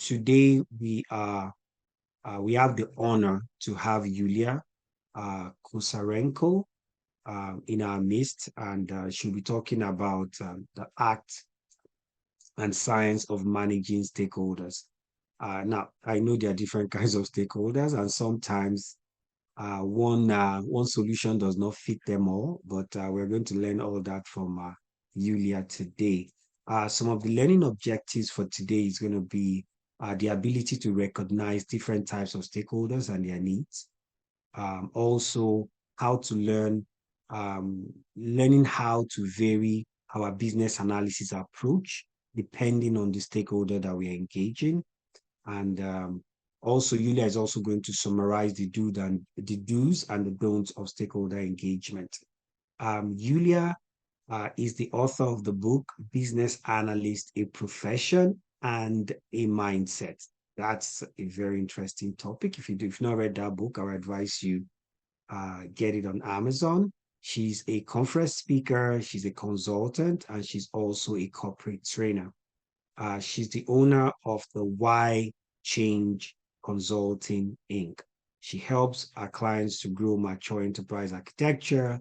today we have the honor to have Yulia Kusarenko in our midst, and she'll be talking about the art and science of managing stakeholders. Now, I know there are different kinds of stakeholders, and sometimes one solution does not fit them all, but we're going to learn all that from Yulia today. Some of the learning objectives for today is going to be the ability to recognize different types of stakeholders and their needs. Also, how to learning how to vary our business analysis approach depending on the stakeholder that we are engaging. And also, Yulia is also going to summarize the do's and the don'ts of stakeholder engagement. Yulia is the author of the book Business Analyst, a Profession and a Mindset. That's a very interesting topic. If you've not read that book, I would advise you get it on Amazon. She's a conference speaker, she's a consultant, and she's also a corporate trainer. She's the owner of the Why Change Consulting Inc. She helps our clients to grow mature enterprise architecture,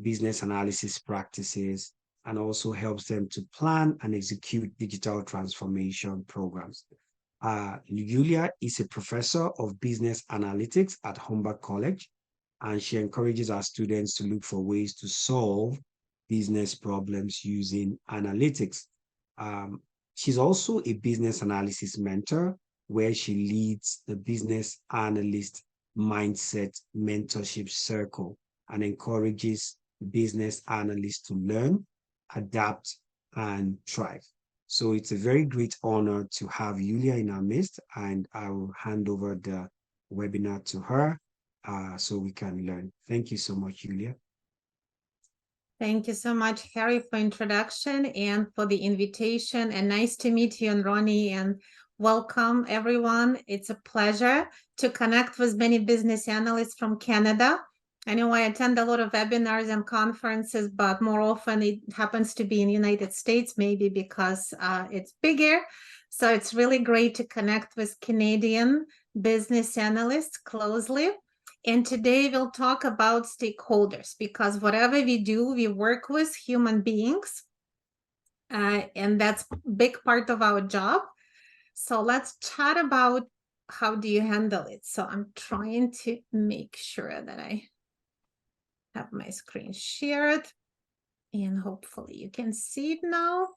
business analysis practices, and also helps them to plan and execute digital transformation programs. Yulia is a professor of business analytics at Humber College, and she encourages our students to look for ways to solve business problems using analytics. She's also a business analysis mentor where she leads the Business Analyst Mindset Mentorship Circle and encourages business analysts to learn, adapt, and thrive. So it's a very great honor to have Yulia in our midst, and I will hand over the webinar to her so we can learn. Thank you so much, Yulia. Thank you so much, Harry, for introduction and for the invitation. And nice to meet you, and Ronnie, and welcome, everyone. It's a pleasure to connect with many business analysts from Canada. I know I attend a lot of webinars and conferences, but more often it happens to be in the United States, maybe because it's bigger. So it's really great to connect with Canadian business analysts closely. And today we'll talk about stakeholders, because whatever we do, we work with human beings, and that's a big part of our job. So let's chat about how do you handle it. So I'm trying to make sure that I have my screen shared, and hopefully you can see it now.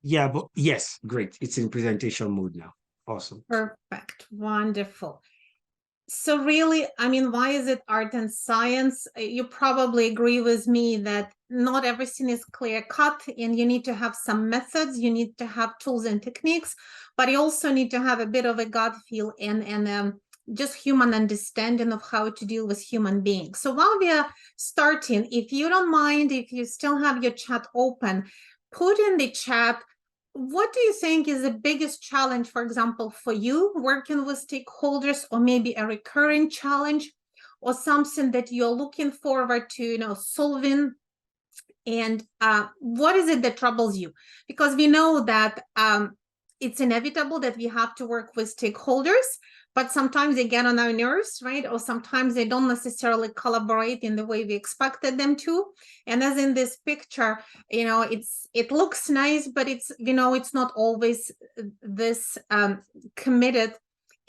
Yeah, but yes, great. It's in presentation mode now. Awesome. Perfect. Wonderful. So really, I mean, why is it art and science? You probably agree with me that not everything is clear cut, and you need to have some methods, you need to have tools and techniques, but you also need to have a bit of a gut feel and just human understanding of how to deal with human beings. So while we are starting, if you don't mind, if you still have your chat open, put in the chat, what do you think is the biggest challenge, for example, for you working with stakeholders, or maybe a recurring challenge, or something that you're looking forward to, solving? And what is it that troubles you? Because we know that it's inevitable that we have to work with stakeholders, but sometimes they get on our nerves, right? Or sometimes they don't necessarily collaborate in the way we expected them to. And as in this picture, it looks nice, but it's not always this committed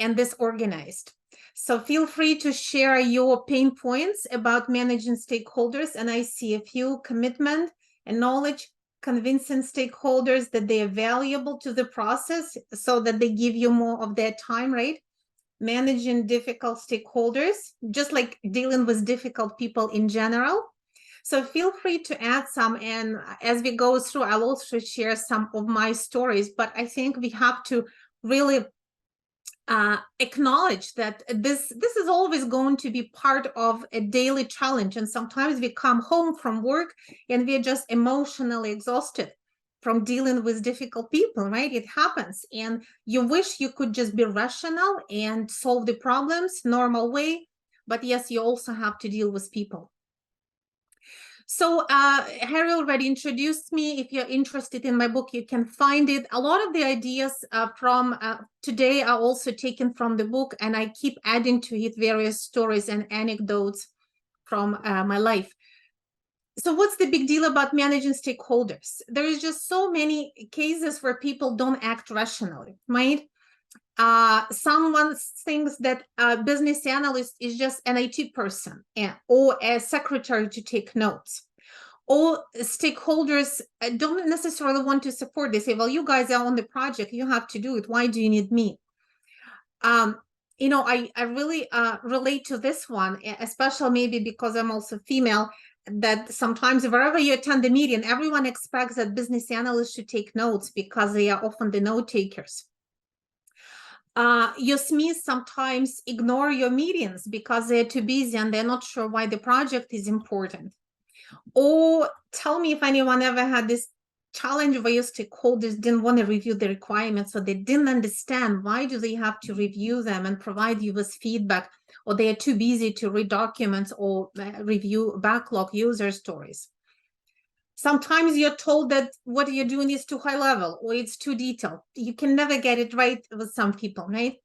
and this organized. So feel free to share your pain points about managing stakeholders. And I see a few: commitment and knowledge, convincing stakeholders that they are valuable to the process so that they give you more of their time, right? Managing difficult stakeholders, just like dealing with difficult people in general. So feel free to add some, and as we go through, I'll also share some of my stories, but I think we have to really acknowledge that this is always going to be part of a daily challenge. And sometimes we come home from work and we're just emotionally exhausted from dealing with difficult people, right? It happens. And you wish you could just be rational and solve the problems normal way. But yes, you also have to deal with people. So Harry already introduced me. If you're interested in my book, you can find it. A lot of the ideas from today are also taken from the book, and I keep adding to it various stories and anecdotes from my life. So what's the big deal about managing stakeholders? There is just so many cases where people don't act rationally, right? Someone thinks that a business analyst is just an IT person or a secretary to take notes. Or stakeholders don't necessarily want to support. They say, well, you guys are on the project, you have to do it. Why do you need me? I really relate to this one, especially maybe because I'm also female, that sometimes wherever you attend the meeting, everyone expects that business analysts should take notes because they are often the note takers. Your SMEs sometimes ignore your meetings because they're too busy and they're not sure why the project is important. Or tell me if anyone ever had this challenge where your stakeholders didn't want to review the requirements, or they didn't understand why do they have to review them and provide you with feedback, or they are too busy to read documents or review backlog user stories. Sometimes you're told that what you're doing is too high level or it's too detailed. You can never get it right with some people, right?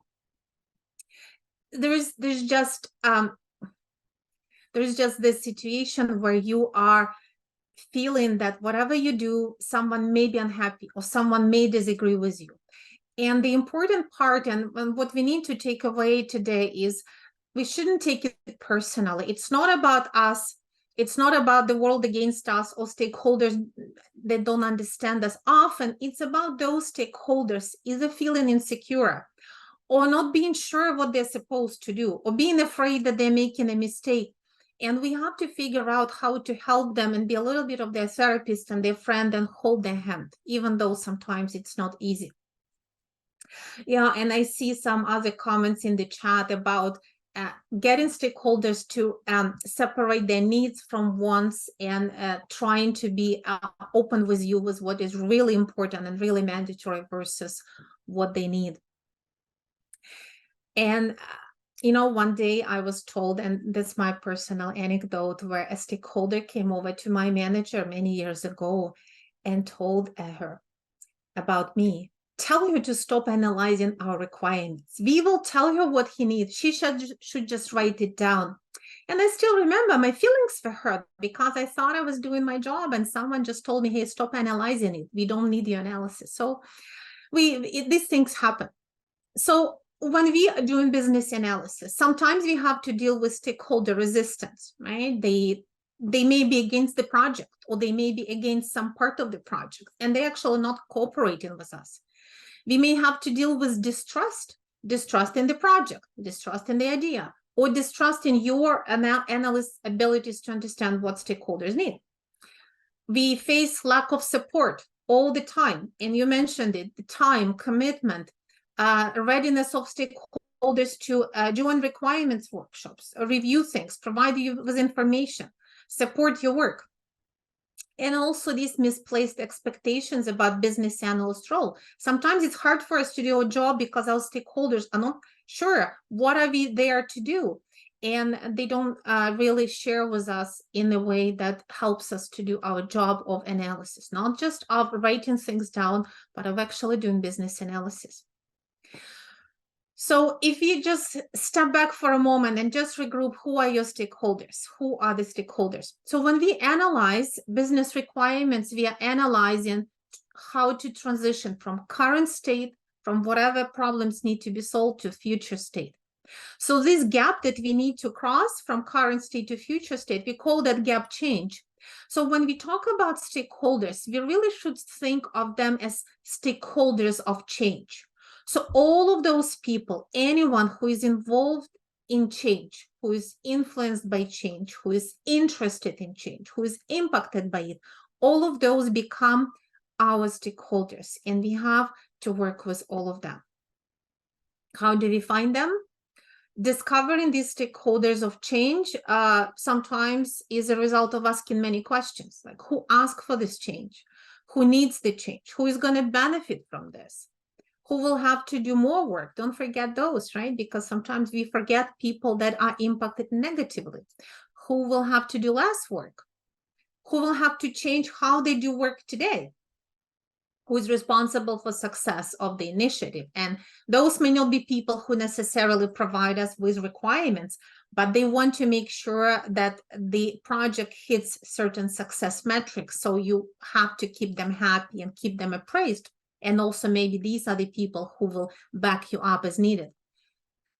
There's just this situation where you are feeling that whatever you do, someone may be unhappy or someone may disagree with you. And the important part, and what we need to take away today, is we shouldn't take it personally. It's not about us. It's not about the world against us or stakeholders that don't understand us. Often it's about those stakeholders either feeling insecure or not being sure what they're supposed to do, or being afraid that they're making a mistake. And we have to figure out how to help them and be a little bit of their therapist and their friend and hold their hand, even though sometimes it's not easy. Yeah, and I see some other comments in the chat about getting stakeholders to separate their needs from wants, and trying to be open with you with what is really important and really mandatory versus what they need. And one day I was told, and that's my personal anecdote, where a stakeholder came over to my manager many years ago and told her about me, tell her to stop analyzing our requirements. We will tell her what he needs. She should just write it down. And I still remember my feelings for her, because I thought I was doing my job and someone just told me, hey, stop analyzing it. We don't need your analysis. So these things happen. So when we are doing business analysis, sometimes we have to deal with stakeholder resistance, right? They may be against the project, or they may be against some part of the project, and they're actually not cooperating with us. We may have to deal with distrust in the project, distrust in the idea, or distrust in your analyst's abilities to understand what stakeholders need. We face lack of support all the time, and you mentioned it, the time, commitment, readiness of stakeholders to join requirements workshops, review things, provide you with information, support your work. And also these misplaced expectations about business analyst role. Sometimes it's hard for us to do our job because our stakeholders are not sure what are we there to do. And they don't really share with us in a way that helps us to do our job of analysis, not just of writing things down, but of actually doing business analysis. So if you just step back for a moment and just regroup, who are your stakeholders? Who are the stakeholders? So when we analyze business requirements, we are analyzing how to transition from current state, from whatever problems need to be solved, to future state. So this gap that we need to cross from current state to future state, we call that gap change. So when we talk about stakeholders, we really should think of them as stakeholders of change. So all of those people, anyone who is involved in change, who is influenced by change, who is interested in change, who is impacted by it, all of those become our stakeholders, and we have to work with all of them. How do we find them? Discovering these stakeholders of change sometimes is a result of asking many questions, like who asked for this change? Who needs the change? Who is going to benefit from this? Who will have to do more work? Don't forget those, right? Because sometimes we forget people that are impacted negatively. Who will have to do less work? who will have to change how they do work today, who is responsible for success of the initiative. And those may not be people who necessarily provide us with requirements, but they want to make sure that the project hits certain success metrics. So you have to keep them happy and keep them appraised. And also maybe these are the people who will back you up as needed.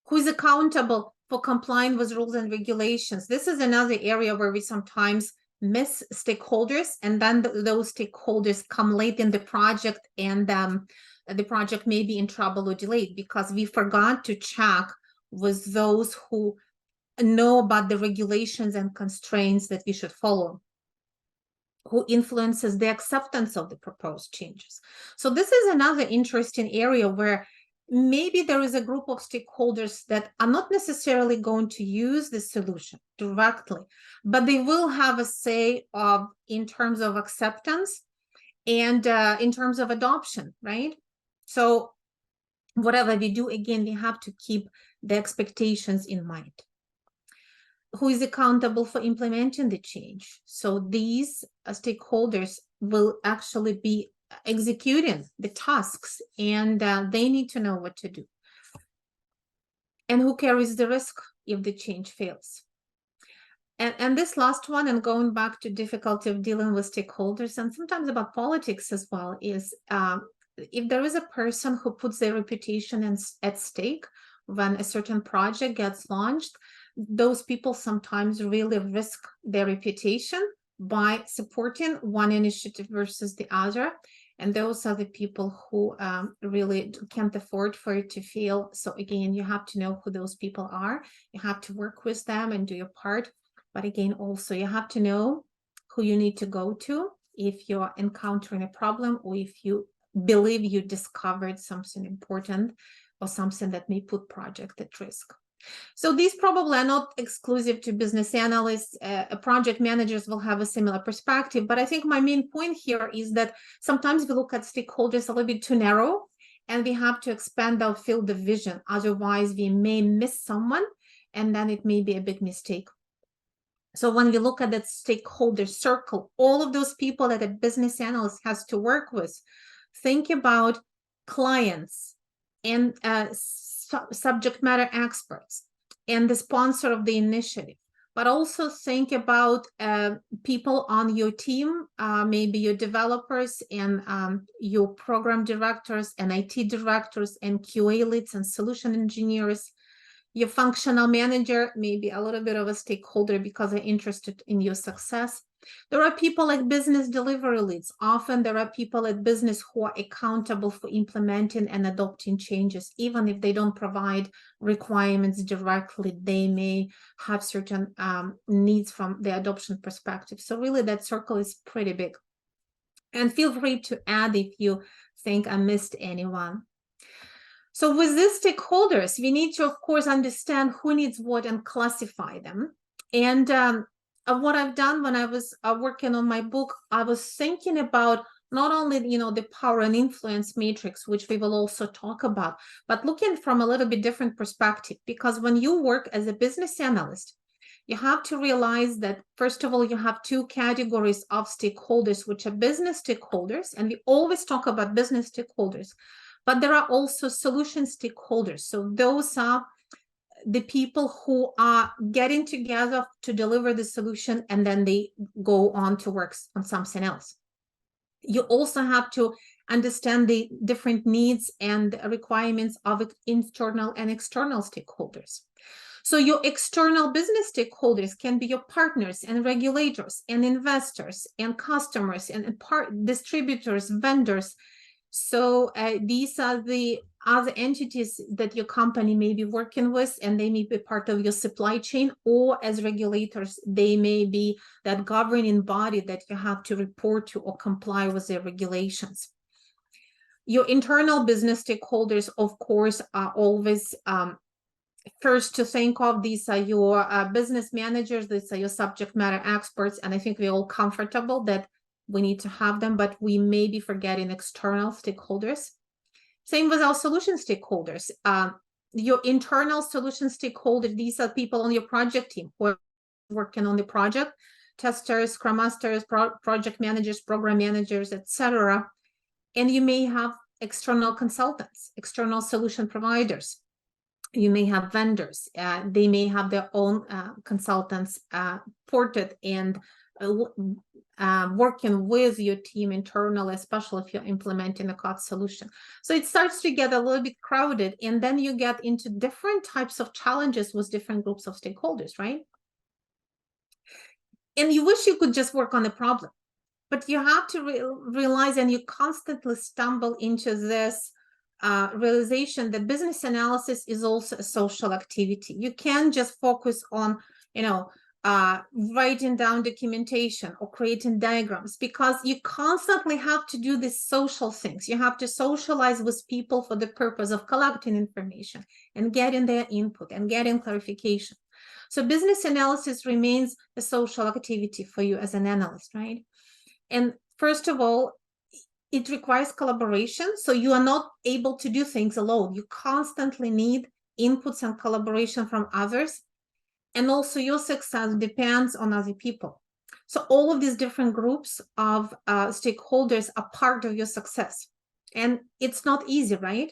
Who is accountable for complying with rules and regulations? This is another area where we sometimes miss stakeholders, and then those stakeholders come late in the project, and the project may be in trouble or delayed because we forgot to check with those who know about the regulations and constraints that we should follow, who influences the acceptance of the proposed changes. So this is another interesting area where maybe there is a group of stakeholders that are not necessarily going to use the solution directly, but they will have a say in terms of acceptance and in terms of adoption, right? So whatever we do, again, we have to keep the expectations in mind. Who is accountable for implementing the change? So these stakeholders will actually be executing the tasks, and they need to know what to do. And who carries the risk if the change fails? And this last one, and going back to difficulty of dealing with stakeholders, and sometimes about politics as well, is if there is a person who puts their reputation at stake when a certain project gets launched, those people sometimes really risk their reputation by supporting one initiative versus the other. And those are the people who really can't afford for it to fail. So again, you have to know who those people are. You have to work with them and do your part. But again, also you have to know who you need to go to if you're encountering a problem, or if you believe you discovered something important or something that may put project at risk. So these probably are not exclusive to business analysts. Project managers will have a similar perspective. But I think my main point here is that sometimes we look at stakeholders a little bit too narrow, and we have to expand our field of vision. Otherwise, we may miss someone, and then it may be a big mistake. So when we look at that stakeholder circle, all of those people that a business analyst has to work with, think about clients and subject matter experts and the sponsor of the initiative, but also think about people on your team, maybe your developers and your program directors and IT directors and QA leads and solution engineers. Your functional manager may be a little bit of a stakeholder because they're interested in your success. There are people like business delivery leads. Often there are people at business who are accountable for implementing and adopting changes. Even if they don't provide requirements directly, they may have certain needs from the adoption perspective. So really that circle is pretty big. And feel free to add if you think I missed anyone. So with these stakeholders, we need to, of course, understand who needs what and classify them. And what I've done when I was working on my book, I was thinking about not only, the power and influence matrix, which we will also talk about, but looking from a little bit different perspective. Because when you work as a business analyst, you have to realize that, first of all, you have two categories of stakeholders, which are business stakeholders. And we always talk about business stakeholders. But there are also solution stakeholders. So those are the people who are getting together to deliver the solution, and then they go on to work on something else. You also have to understand the different needs and requirements of internal and external stakeholders. So your external business stakeholders can be your partners and regulators and investors and customers and distributors, vendors. So these are the other entities that your company may be working with, and they may be part of your supply chain, or as regulators, they may be that governing body that you have to report to or comply with their regulations. Your internal business stakeholders, of course, are always first to think of. These are your business managers, these are your subject matter experts, and I think we're all comfortable that we need to have them, but we may be forgetting external stakeholders. Same with our solution stakeholders. Your internal solution stakeholders, these are people on your project team who are working on the project testers, scrum masters, project managers, program managers, etc. And you may have external consultants, external solution providers. You may have vendors. They may have their own consultants ported and working with your team internally, especially if you're implementing a COTS solution. So it starts to get a little bit crowded, and then you get into different types of challenges with different groups of stakeholders, right? And you wish you could just work on the problem, but you have to realize, and you constantly stumble into this realization that business analysis is also a social activity. You can't just focus on, writing down documentation or creating diagrams, because you constantly have to do these social things. You have to socialize with people for the purpose of collecting information and getting their input and getting clarification. So business analysis remains a social activity for you as an analyst, right? And first of all, it requires collaboration. So you are not able to do things alone. You constantly need inputs and collaboration from others. And also your success depends on other people. So all of these different groups of stakeholders are part of your success. And it's not easy, right?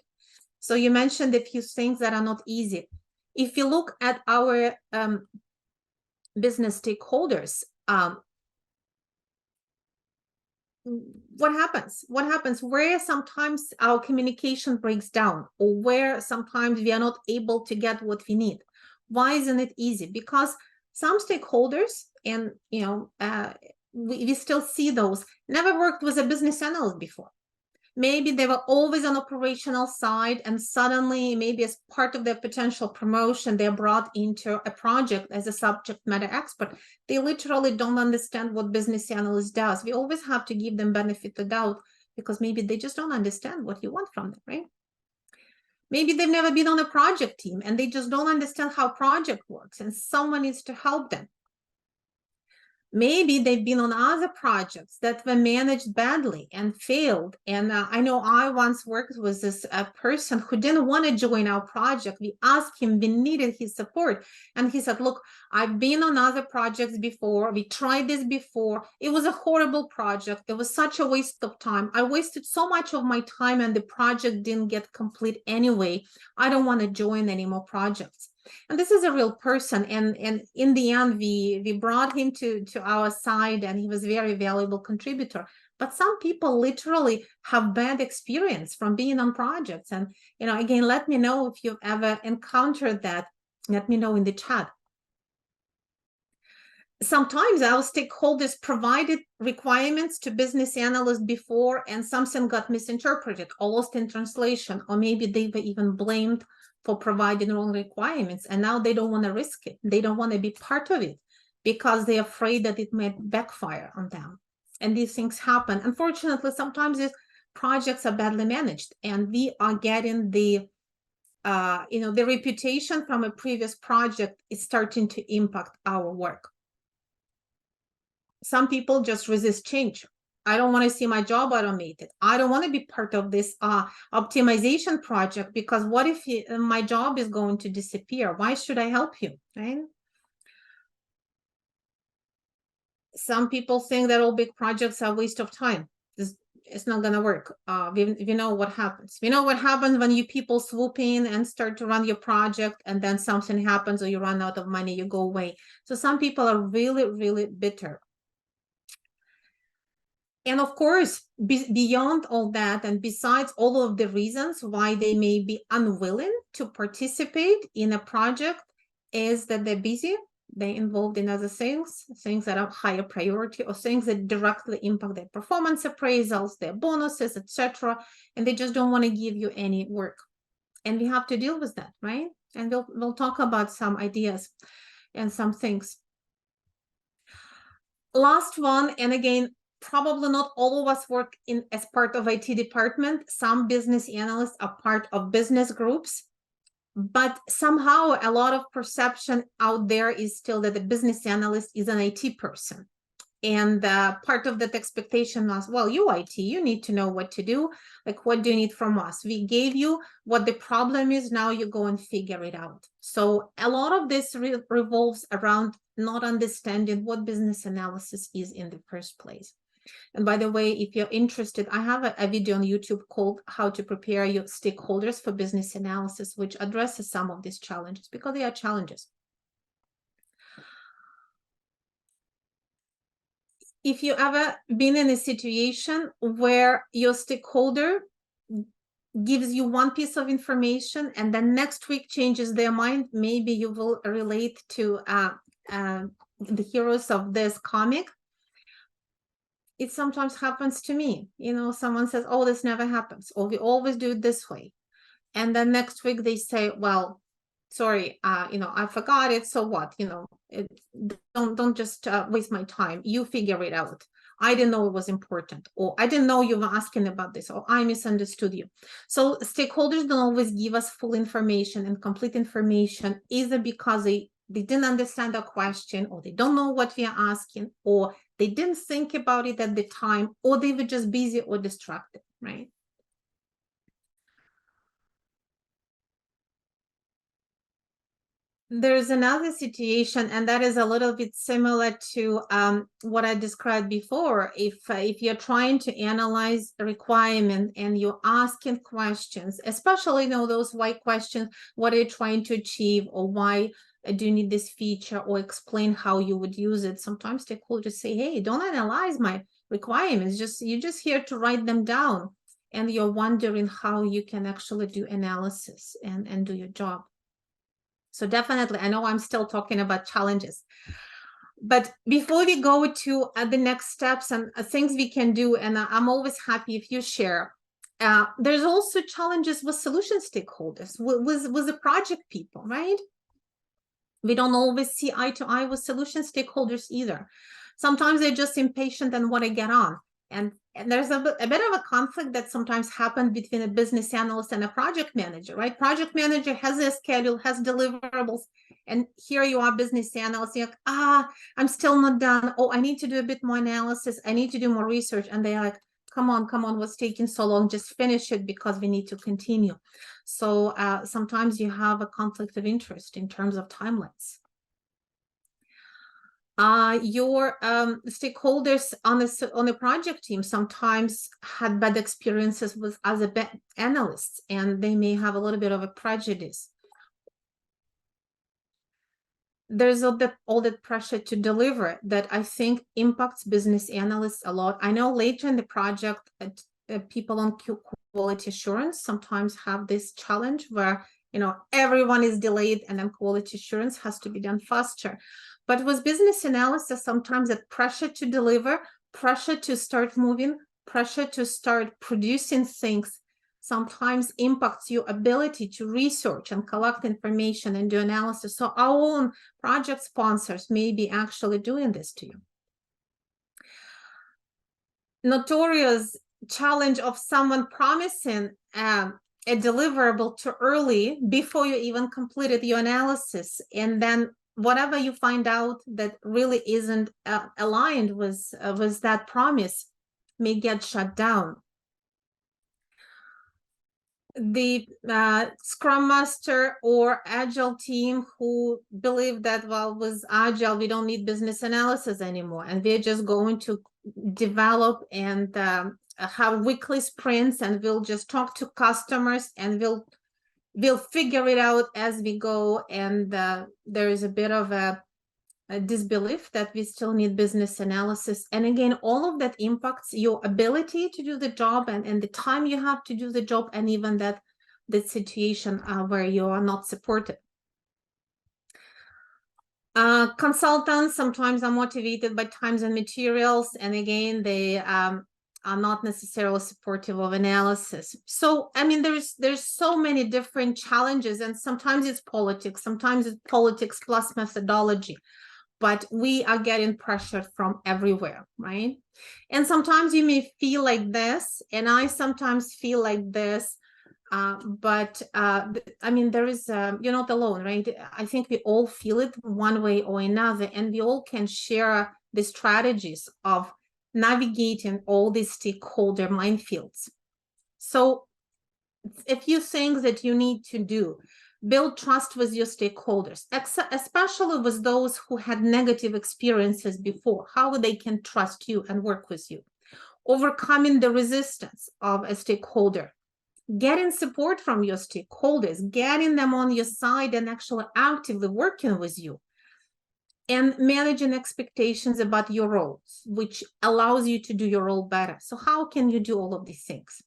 So you mentioned a few things that are not easy. If you look at our business stakeholders, what happens where sometimes our communication breaks down, or where sometimes we are not able to get what we need? Why isn't it easy? Because some stakeholders, and we still see those, never worked with a business analyst before. Maybe they were always on operational side, and suddenly, maybe as part of their potential promotion, they're brought into a project as a subject matter expert. They literally don't understand what business analyst does. We always have to give them benefit of the doubt, because maybe they just don't understand what you want from them, right? Maybe they've never been on a project team and they just don't understand how project works, and someone needs to help them. Maybe they've been on other projects that were managed badly and failed. And I know I once worked with this person who didn't want to join our project. We asked him, we needed his support. And he said, look, I've been on other projects before. We tried this before. It was a horrible project. It was such a waste of time. I wasted so much of my time and the project didn't get complete anyway. I don't want to join any more projects. And this is a real person, and in the end we brought him to our side, and he was a very valuable contributor. But some people literally have bad experience from being on projects. And again, let me know if you've ever encountered that. Let me know in the chat. Sometimes our stakeholders provided requirements to business analysts before, and something got misinterpreted or lost in translation, or maybe they were even blamed for providing wrong requirements, and now they don't want to risk it. They don't want to be part of it because they're afraid that it might backfire on them. And these things happen. Unfortunately, sometimes these projects are badly managed, and we are getting the reputation from a previous project is starting to impact our work. Some people just resist change. I don't want to see my job automated. I don't want to be part of this optimization project, because what if my job is going to disappear? Why should I help you, right? Some people think that all big projects are a waste of time. It's not going to work. We know what happens. We know what happens when you people swoop in and start to run your project, and then something happens, or you run out of money, you go away. So some people are really, really bitter. And of course, beyond all that, and besides all of the reasons why they may be unwilling to participate in a project, is that they're busy, they're involved in other things that are higher priority, or things that directly impact their performance appraisals, their bonuses, etc. And they just don't want to give you any work. And we have to deal with that, right? And we'll talk about some ideas and some things. Last one, and again, probably not all of us work as part of IT department. Some business analysts are part of business groups, but somehow a lot of perception out there is still that the business analyst is an IT person. And part of that expectation was, well, you IT, you need to know what to do. Like, what do you need from us? We gave you what the problem is. Now you go and figure it out. So a lot of this revolves around not understanding what business analysis is in the first place. And by the way, if you're interested, I have a video on YouTube called How to Prepare Your Stakeholders for Business Analysis, which addresses some of these challenges, because they are challenges. If you ever been in a situation where your stakeholder gives you one piece of information and then next week changes their mind, maybe you will relate to the heroes of this comic. It sometimes happens to me. You know, someone says, oh, this never happens, or we always do it this way. And then next week they say, well, sorry, you know, I forgot it. So what? You know, don't just waste my time. You figure it out. I didn't know it was important, or I didn't know you were asking about this, or I misunderstood you. So stakeholders don't always give us full information and complete information, either because they didn't understand the question, or they don't know what we are asking, or they didn't think about it at the time, or they were just busy or distracted, right? There's another situation, and that is a little bit similar to what I described before. If you're trying to analyze a requirement and you're asking questions, especially, you know, those why questions, what are you trying to achieve, or why do you need this feature, or explain how you would use it. Sometimes stakeholders say, hey, don't analyze my requirements, you're just here to write them down, and you're wondering how you can actually do analysis and do your job. So definitely, I know I'm still talking about challenges, but before we go to the next steps and things we can do, and I'm always happy if you share, there's also challenges with solution stakeholders, with the project people, right? We don't always see eye to eye with solution stakeholders either. Sometimes they're just impatient and want to get on. And there's a bit of a conflict that sometimes happens between a business analyst and a project manager, right? Project manager has a schedule, has deliverables, and here you are, business analyst, you're like, I'm still not done. Oh, I need to do a bit more analysis. I need to do more research. And they're like, come on, what's taking so long? Just finish it, because we need to continue. So sometimes you have a conflict of interest in terms of timelines. Your stakeholders on the project team sometimes had bad experiences with other analysts, and they may have a little bit of a prejudice. There's all that pressure to deliver that I think impacts business analysts a lot. I know later in the project, people on quality assurance sometimes have this challenge where, you know, everyone is delayed, and then quality assurance has to be done faster. But with business analysis, sometimes that pressure to deliver, pressure to start moving, pressure to start producing things sometimes impacts your ability to research and collect information and do analysis. So our own project sponsors may be actually doing this to you. Notorious challenge of someone promising a deliverable too early before you even completed your analysis, and then whatever you find out that really isn't aligned with that promise may get shut down. The Scrum Master or Agile team who believe that, well, with Agile, we don't need business analysis anymore, and we're just going to develop and have weekly sprints, and we'll just talk to customers, and we'll figure it out as we go. And there is a bit of a disbelief that we still need business analysis. And again, all of that impacts your ability to do the job, and the time you have to do the job, and even that situation where you are not supported. Consultants sometimes are motivated by times and materials, and again, they are not necessarily supportive of analysis. So, I mean, there's so many different challenges, and sometimes it's politics plus methodology, but we are getting pressure from everywhere, right? And sometimes you may feel like this, and I sometimes feel like this, but I mean, there is, you're not alone, right? I think we all feel it one way or another, and we all can share the strategies of navigating all these stakeholder minefields. So a few things that you need to do. Build trust with your stakeholders, especially with those who had negative experiences before, how they can trust you and work with you. Overcoming the resistance of a stakeholder, getting support from your stakeholders, getting them on your side and actually actively working with you, and managing expectations about your roles, which allows you to do your role better. So how can you do all of these things?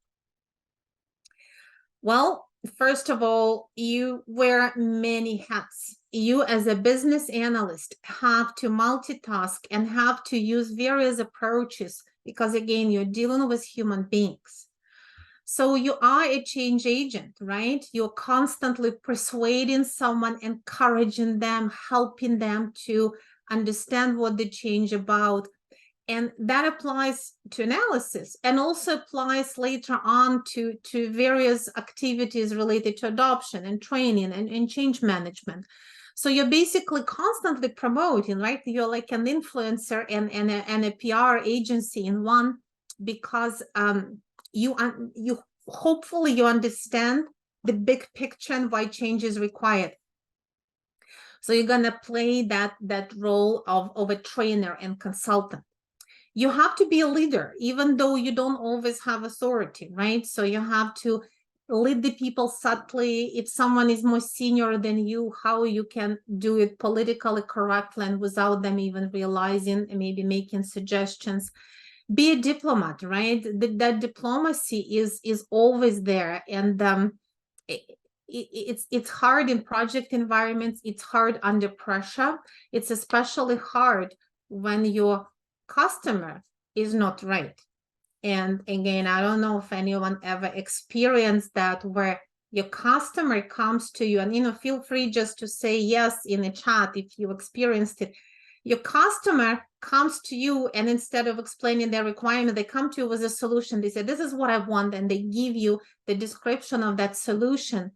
Well, first of all, you wear many hats. You as a business analyst have to multitask and have to use various approaches because, again, you're dealing with human beings. So you are a change agent, right? You're constantly persuading someone, encouraging them, helping them to understand what the change about. And that applies to analysis and also applies later on to various activities related to adoption and training and change management. So you're basically constantly promoting, right? You're like an influencer and a PR agency in one, because you hopefully you understand the big picture and why change is required. So you're gonna play that role of a trainer and consultant. You have to be a leader, even though you don't always have authority, right? So you have to lead the people subtly. If someone is more senior than you, how you can do it politically correctly and without them even realizing, and maybe making suggestions. Be a diplomat, right? That diplomacy is always there, and it's hard in project environments. It's hard under pressure. It's especially hard when your customer is not right. And again, I don't know if anyone ever experienced that, where your customer comes to you, and feel free just to say yes in the chat if you experienced it. Your customer comes to you, and instead of explaining their requirement, they come to you with a solution. They say, this is what I want, and they give you the description of that solution.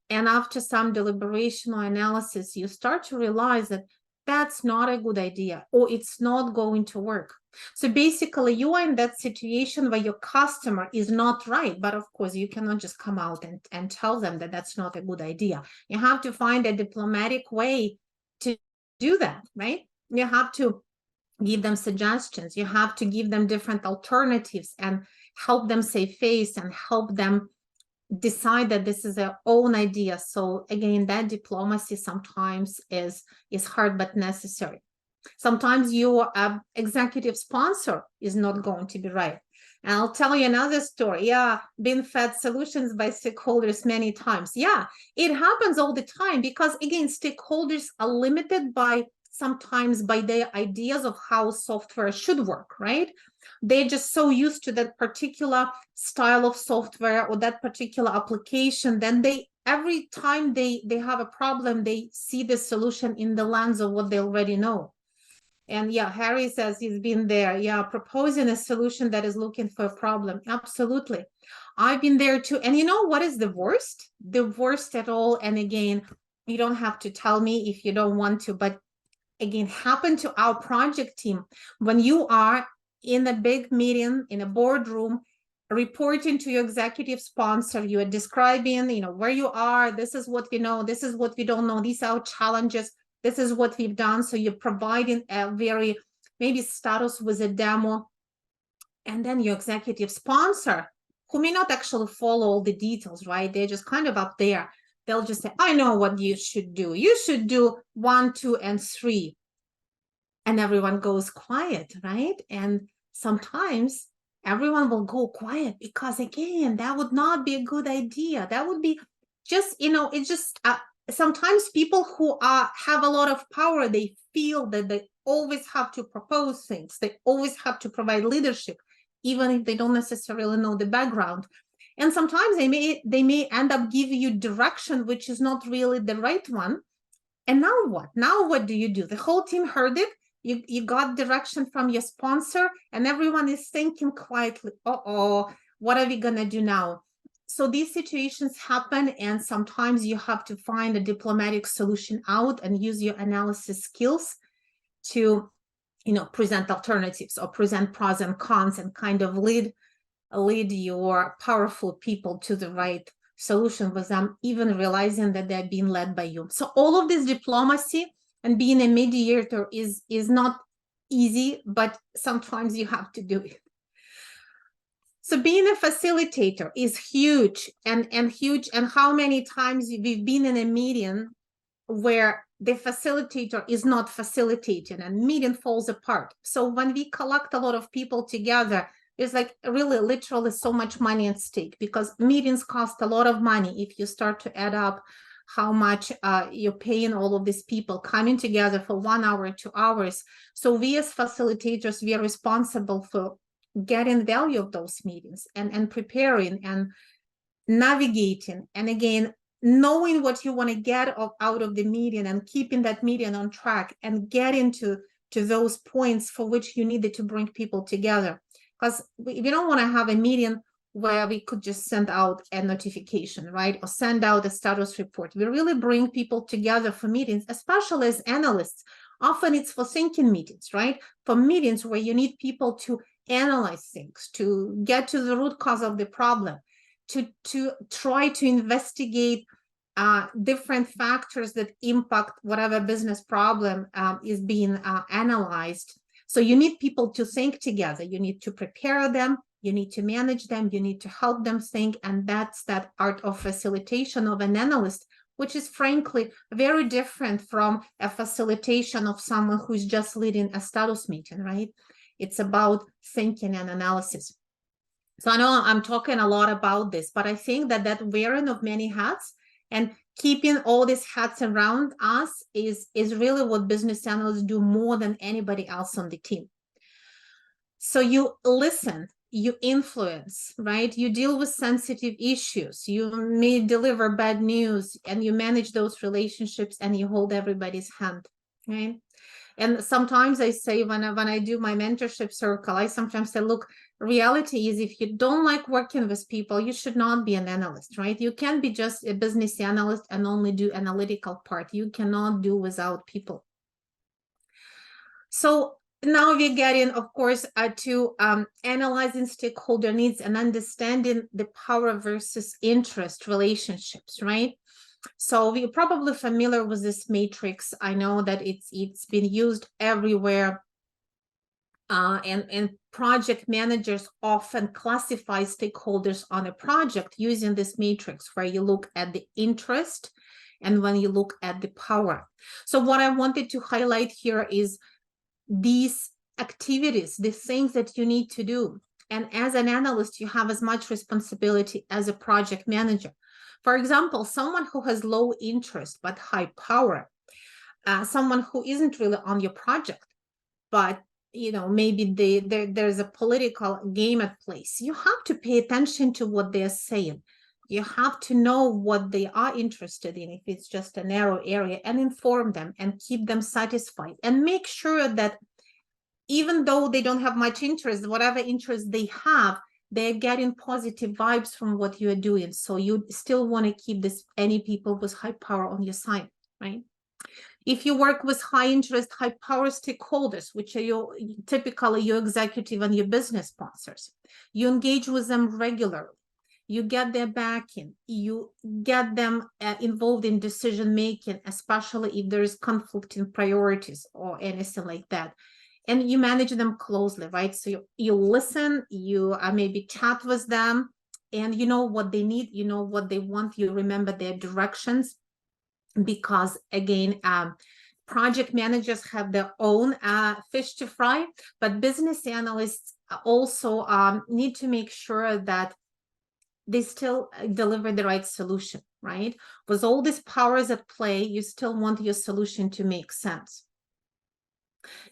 And after some deliberation or analysis, you start to realize that that's not a good idea, or it's not going to work. So basically, you are in that situation where your customer is not right. But of course, you cannot just come out and tell them that that's not a good idea. You have to find a diplomatic way to do that, right? You have to give them suggestions. You have to give them different alternatives and help them save face and help them decide that this is their own idea. So again, that diplomacy sometimes is hard but necessary. Sometimes your executive sponsor is not going to be right. And I'll tell you another story. Yeah, been fed solutions by stakeholders many times. Yeah, it happens all the time because, again, stakeholders are limited sometimes by their ideas of how software should work, right? They're just so used to that particular style of software or that particular application. Then every time they have a problem, they see the solution in the lens of what they already know. And yeah, Harry says he's been there. Yeah, proposing a solution that is looking for a problem. Absolutely. I've been there too. And you know what is the worst? The worst at all. And again, you don't have to tell me if you don't want to, but again, happened to our project team. When you are in a big meeting, in a boardroom, reporting to your executive sponsor, you are describing, where you are, this is what we know, this is what we don't know, these are our challenges, this is what we've done. So you're providing a very maybe status with a demo. And then your executive sponsor, who may not actually follow all the details, right? They're just kind of up there. They'll just say, I know what you should do. You should do 1, 2, and 3. And everyone goes quiet, right? And sometimes everyone will go quiet because, again, that would not be a good idea. That would be just, it's just sometimes people who have a lot of power, they feel that they always have to propose things. They always have to provide leadership, even if they don't necessarily know the background. And sometimes they may end up giving you direction, which is not really the right one. And now what? Now what do you do? The whole team heard it. You got direction from your sponsor, and everyone is thinking quietly, uh-oh, what are we gonna do now? So these situations happen, and sometimes you have to find a diplomatic solution out and use your analysis skills to, present alternatives or present pros and cons and kind of lead your powerful people to the right solution with them, even realizing that they're being led by you. So all of this diplomacy and being a mediator is not easy, but sometimes you have to do it. So being a facilitator is huge and huge. And how many times we've been in a meeting where the facilitator is not facilitating and meeting falls apart. So when we collect a lot of people together, there's like really literally so much money at stake, because meetings cost a lot of money. If you start to add up how much you're paying all of these people coming together for 1 hour, 2 hours. So we as facilitators, we are responsible for getting value of those meetings and preparing and navigating, and again, knowing what you want to get out of the meeting and keeping that meeting on track and getting to those points for which you needed to bring people together. Because we don't want to have a meeting where we could just send out a notification, right? Or send out a status report. We really bring people together for meetings, especially as analysts. Often it's for thinking meetings, right? For meetings where you need people to analyze things, to get to the root cause of the problem, to try to investigate different factors that impact whatever business problem is being analyzed. So you need people to think together. You need to prepare them. You need to manage them. You need to help them think. And that's that art of facilitation of an analyst, which is frankly very different from a facilitation of someone who's just leading a status meeting, right? It's about thinking and analysis. So I know I'm talking a lot about this, but I think that wearing of many hats and keeping all these hats around us is really what business analysts do more than anybody else on the team. So you listen, you influence, right? You deal with sensitive issues. You may deliver bad news, and you manage those relationships, and you hold everybody's hand, right? And sometimes I say, when I do my mentorship circle, I sometimes say, look, reality is, if you don't like working with people, you should not be an analyst, right? You can't be just a business analyst and only do analytical part. You cannot do without people. So now we're getting, of course, to analyzing stakeholder needs and understanding the power versus interest relationships, right? So you're probably familiar with this matrix. I know that it's been used everywhere. And project managers often classify stakeholders on a project using this matrix, where you look at the interest and when you look at the power. So what I wanted to highlight here is these activities, the things that you need to do. And as an analyst, you have as much responsibility as a project manager. For example, someone who has low interest but high power, someone who isn't really on your project, but maybe there's a political game at place. You have to pay attention to what they're saying. You have to know what they are interested in, if it's just a narrow area, and inform them and keep them satisfied, and make sure that even though they don't have much interest, whatever interest they have, they're getting positive vibes from what you're doing. So you still want to keep any people with high power on your side, right? If you work with high interest, high power stakeholders, which are typically your executive and your business sponsors, you engage with them regularly. You get their backing. You get them involved in decision making, especially if there is conflicting priorities or anything like that. And you manage them closely, right? So you listen, you maybe chat with them, and you know what they need, you know what they want, you remember their directions. Because again, project managers have their own fish to fry, but business analysts also need to make sure that they still deliver the right solution, right? With all these powers at play, you still want your solution to make sense.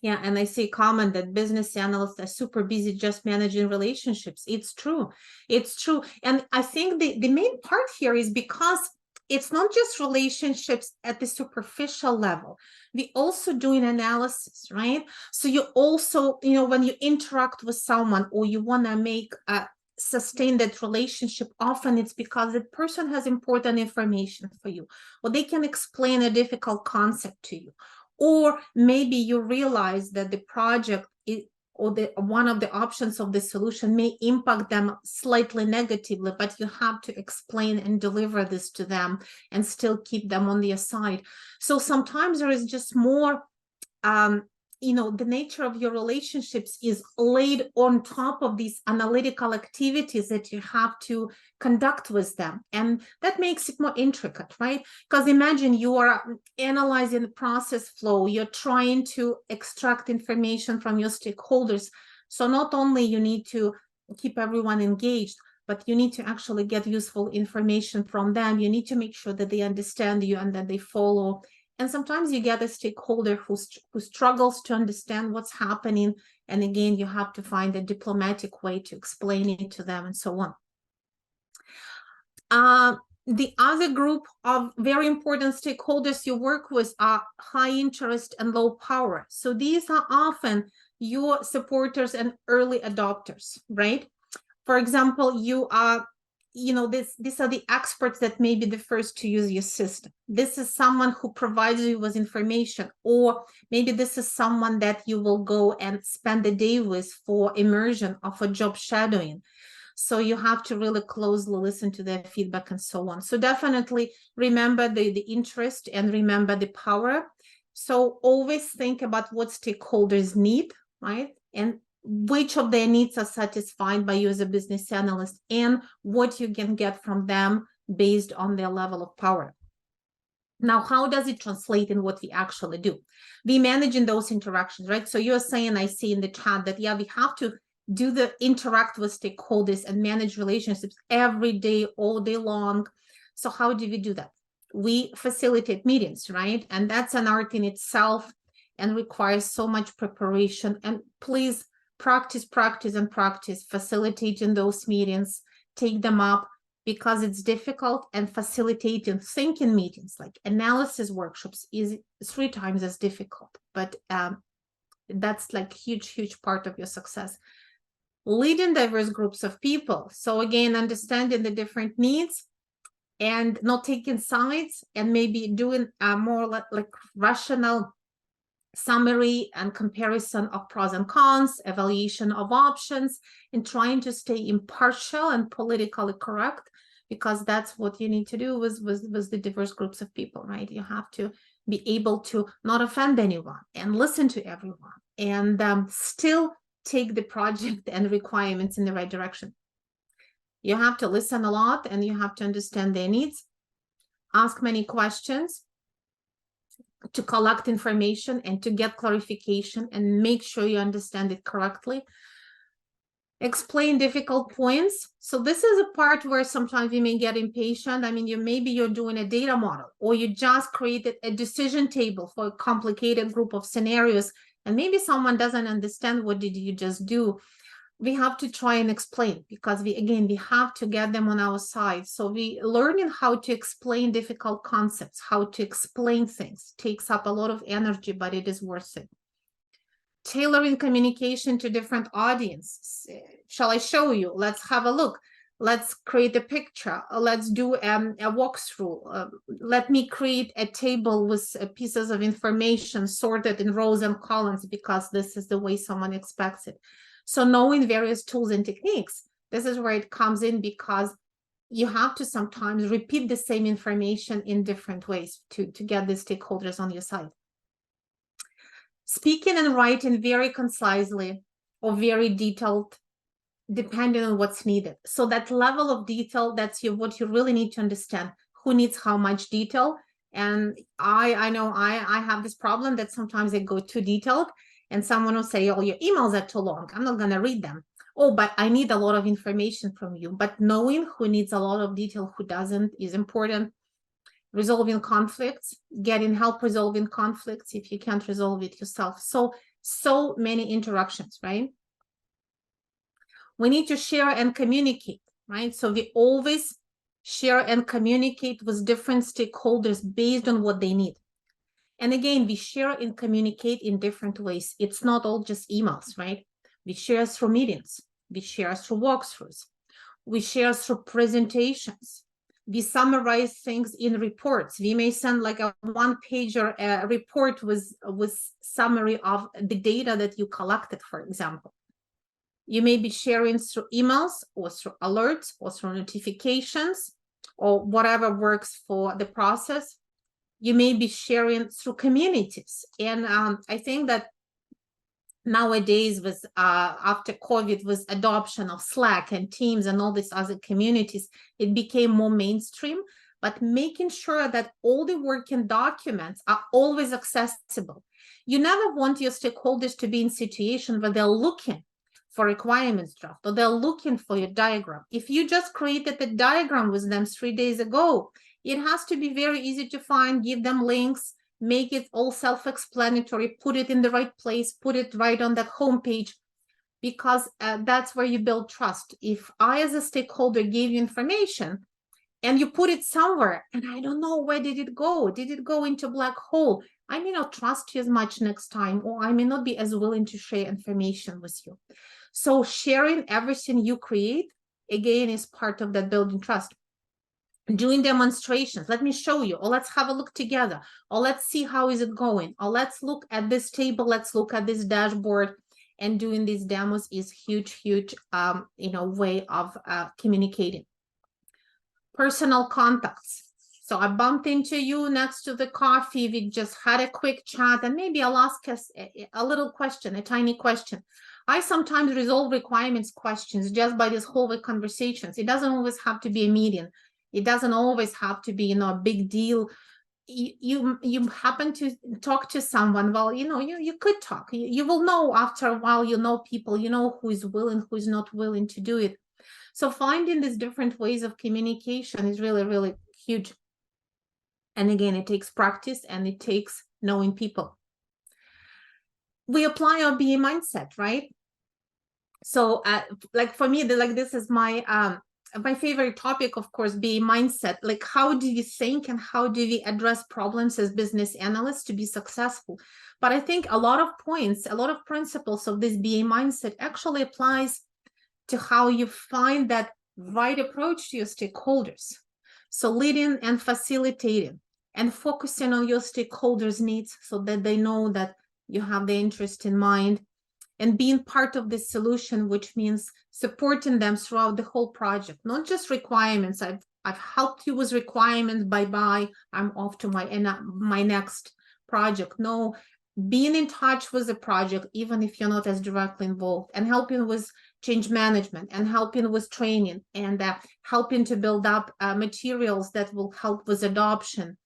Yeah, and I see a comment that business analysts are super busy just managing relationships. It's true. It's true. And I think the main part here is because it's not just relationships at the superficial level. We also do an analysis, right? So you also, when you interact with someone or you want to make sustain that relationship, often it's because the person has important information for you, or they can explain a difficult concept to you. Or maybe you realize that the project or one of the options of the solution may impact them slightly negatively, but you have to explain and deliver this to them and still keep them on their side. So sometimes there is just more, the nature of your relationships is laid on top of these analytical activities that you have to conduct with them. And that makes it more intricate, right? Because imagine you are analyzing the process flow, you're trying to extract information from your stakeholders. So not only you need to keep everyone engaged, but you need to actually get useful information from them. You need to make sure that they understand you and that they follow. And sometimes you get a stakeholder who struggles to understand what's happening. And again, you have to find a diplomatic way to explain it to them and so on. The other group of very important stakeholders you work with are high interest and low power. So these are often your supporters and early adopters, right? For example, you are, these are the experts that may be the first to use your system. This is someone who provides you with information, or maybe this is someone that you will go and spend a day with for immersion or for job shadowing. So you have to really closely listen to their feedback and so on. So definitely remember the interest and remember the power. So always think about what stakeholders need, right? And which of their needs are satisfied by you as a business analyst, and what you can get from them based on their level of power. Now, how does it translate in what we actually do? We manage in those interactions, right? So you're saying, I see in the chat that, yeah, we have to do the interact with stakeholders and manage relationships every day, all day long. So how do we do that? We facilitate meetings, right? And that's an art in itself and requires so much preparation. And please, practice facilitating those meetings, take them up, because it's difficult, and facilitating thinking meetings like analysis workshops is 3 times as difficult, but that's like huge part of your success. Leading diverse groups of people. So again, understanding the different needs and not taking sides, and maybe doing a more like rational summary and comparison of pros and cons, evaluation of options, and trying to stay impartial and politically correct, because that's what you need to do with the diverse groups of people, right? You have to be able to not offend anyone and listen to everyone, and still take the project and requirements in the right direction. You have to listen a lot, and you have to understand their needs, ask many questions, to collect information and to get clarification and make sure you understand it correctly. Explain difficult points. So this is a part where sometimes you may get impatient. I mean, maybe you're doing a data model, or you just created a decision table for a complicated group of scenarios, and maybe someone doesn't understand what did you just do. We have to try and explain, because we have to get them on our side. So learning how to explain difficult concepts, how to explain things, takes up a lot of energy, but it is worth it. Tailoring communication to different audiences. Shall I show you? Let's have a look. Let's create a picture. Let's do a walkthrough. Let me create a table with pieces of information sorted in rows and columns, because this is the way someone expects it. So knowing various tools and techniques, this is where it comes in, because you have to sometimes repeat the same information in different ways to get the stakeholders on your side. Speaking and writing very concisely or very detailed, depending on what's needed. So that level of detail, that's what you really need to understand. Who needs how much detail? And I know I have this problem that sometimes I go too detailed, and someone will say, oh, your emails are too long, I'm not going to read them. Oh, but I need a lot of information from you. But knowing who needs a lot of detail, who doesn't, is important. Resolving conflicts, getting help resolving conflicts if you can't resolve it yourself. So many interactions, right? We need to share and communicate, right? So we always share and communicate with different stakeholders based on what they need. And again, we share and communicate in different ways. It's not all just emails, right? We share through meetings. We share through walkthroughs. We share through presentations. We summarize things in reports. We may send like a one-pager report with summary of the data that you collected, for example. You may be sharing through emails or through alerts or through notifications or whatever works for the process. You may be sharing through communities. And I think that nowadays with after COVID, with adoption of Slack and Teams and all these other communities, it became more mainstream, but making sure that all the working documents are always accessible. You never want your stakeholders to be in a situation where they're looking for requirements draft or they're looking for your diagram. If you just created a diagram with them 3 days ago, it has to be very easy to find, give them links, make it all self-explanatory, put it in the right place, put it right on that homepage, because that's where you build trust. If I, as a stakeholder, gave you information and you put it somewhere and I don't know, where did it go? Did it go into a black hole? I may not trust you as much next time, or I may not be as willing to share information with you. So sharing everything you create, again, is part of that building trust. Doing demonstrations, let me show you, or let's have a look together, or let's see how is it going, or let's look at this table, let's look at this dashboard. And doing these demos is huge way of communicating. Personal contacts. So I bumped into you next to the coffee, we just had a quick chat, and maybe I'll ask us a little question, a tiny question. I sometimes resolve requirements questions just by these hallway conversations. It doesn't always have to be a meeting. It doesn't always have to be, a big deal. You happen to talk to someone, well, you could talk. You will know after a while, people, who is willing, who is not willing to do it. So finding these different ways of communication is really, really huge. And again, it takes practice and it takes knowing people. We apply our BA mindset, right? So like for me, this is my favorite topic, of course, BA mindset. Like, how do you think and how do we address problems as business analysts to be successful? But I think a lot of points, a lot of principles of this BA mindset actually applies to how you find that right approach to your stakeholders. So leading and facilitating and focusing on your stakeholders' needs so that they know that you have their interest in mind, and being part of the solution, which means supporting them throughout the whole project, not just requirements. I've helped you with requirements, bye-bye, I'm off to my next project. No, being in touch with the project, even if you're not as directly involved, and helping with change management and helping with training and helping to build up materials that will help with adoption,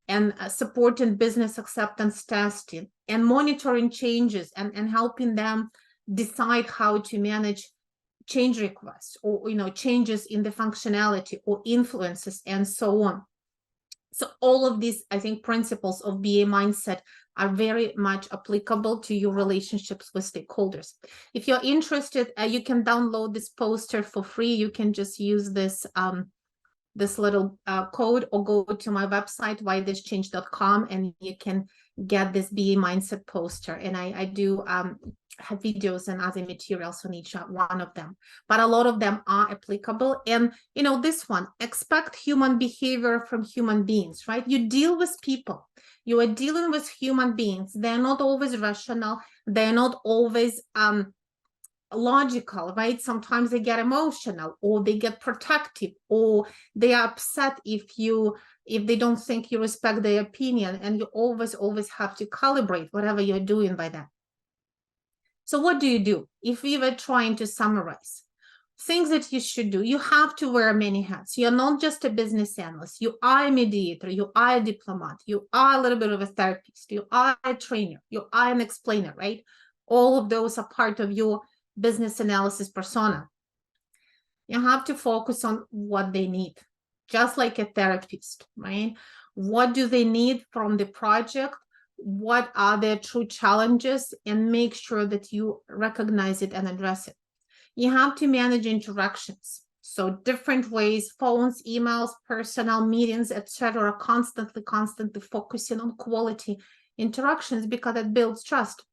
and supporting business acceptance testing and monitoring changes and helping them decide how to manage change requests or changes in the functionality or influences and so on. So all of these, I think, principles of BA mindset are very much applicable to your relationships with stakeholders. If you're interested, you can download this poster for free. You can just use this little code or go to my website, whythischange.com, and you can get this BA mindset poster. And I do have videos and other materials on each one of them, but a lot of them are applicable. And this one, expect human behavior from human beings, right? You deal with people, you are dealing with human beings. They're not always rational, they're not always logical, right? Sometimes they get emotional, or they get protective, or they are upset if they don't think you respect their opinion, and you always have to calibrate whatever you're doing by that. So what do you do? If we were trying to summarize things that you should do, you have to wear many hats. You're not just a business analyst, you are a mediator, you are a diplomat, you are a little bit of a therapist, you are a trainer, you are an explainer, right? All of those are part of your business analysis persona. You have to focus on what they need, just like a therapist, right? What do they need from the project? What are their true challenges? And make sure that you recognize it and address it. You have to manage interactions. So different ways, phones, emails, personal meetings, etc., constantly focusing on quality interactions, because it builds trust.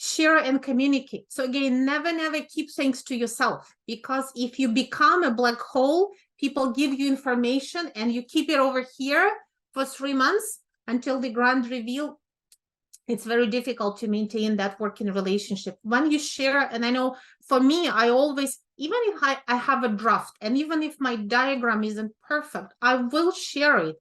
Share and communicate. So again, never keep things to yourself, because if you become a black hole, People give you information and you keep it over here for 3 months until the grand reveal. It's very difficult to maintain that working relationship. When you share, and I know for me, I always, even if I have a draft, and even if my diagram isn't perfect, I will share it.